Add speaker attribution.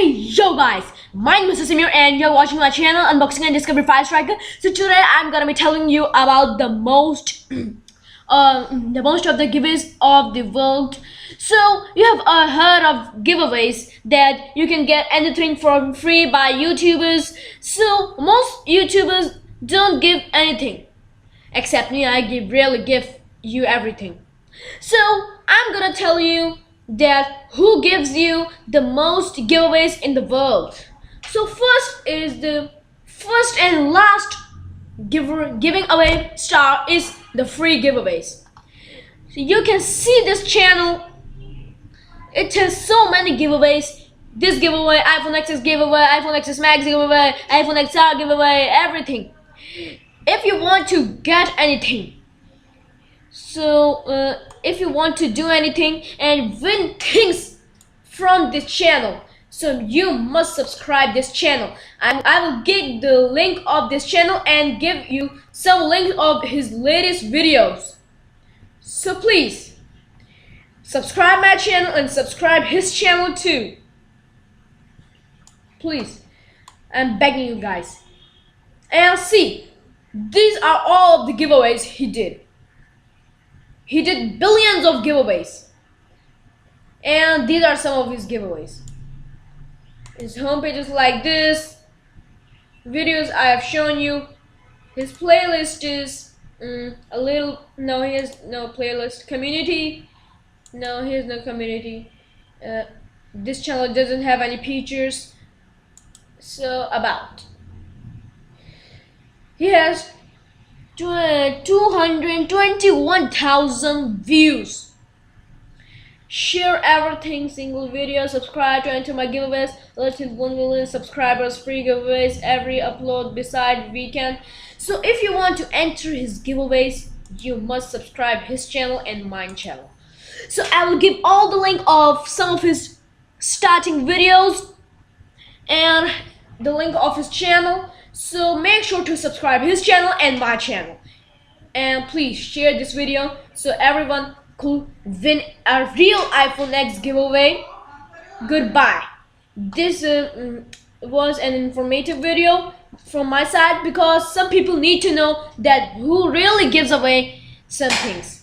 Speaker 1: Hey yo guys, my name is Samir and you're watching my channel Unboxing and Discovery Fire Striker. So today I'm gonna be telling you about the most of the giveaways of the world. So you have heard of giveaways that you can get anything for free by YouTubers. So most YouTubers don't give anything, except me. I really give you everything. So I'm gonna tell you that who gives you the most giveaways in the world. So first is the first and last giving away star is the free giveaways. So you can see this channel, it has so many giveaways. This giveaway, iPhone XS giveaway, iPhone XS Max giveaway, iPhone XR giveaway, everything. If you want to get anything, so if you want to do anything and win things from this channel, so you must subscribe this channel. I will give the link of this channel and give you some link of his latest videos. So please subscribe my channel and subscribe his channel too. Please, I'm begging you guys. And see, these are all of the giveaways he did. He did billions of giveaways, and these are some of his giveaways. His homepage is like this. Videos I have shown you. His playlist is a little. No, he has no playlist. Community. No, he has no community. This channel doesn't have any pictures. So about. He has 221,000 views. Share everything, single video, subscribe to enter my giveaways. Let's hit 1 million subscribers, free giveaways every upload beside weekend. So if you want to enter his giveaways, you must subscribe his channel and mine channel. So I will give all the link of some of his starting videos and the link of his channel. So make sure to subscribe his channel and my channel, and please share this video so everyone could win a real iPhone X giveaway. Goodbye. This was an informative video from my side because some people need to know that who really gives away some things.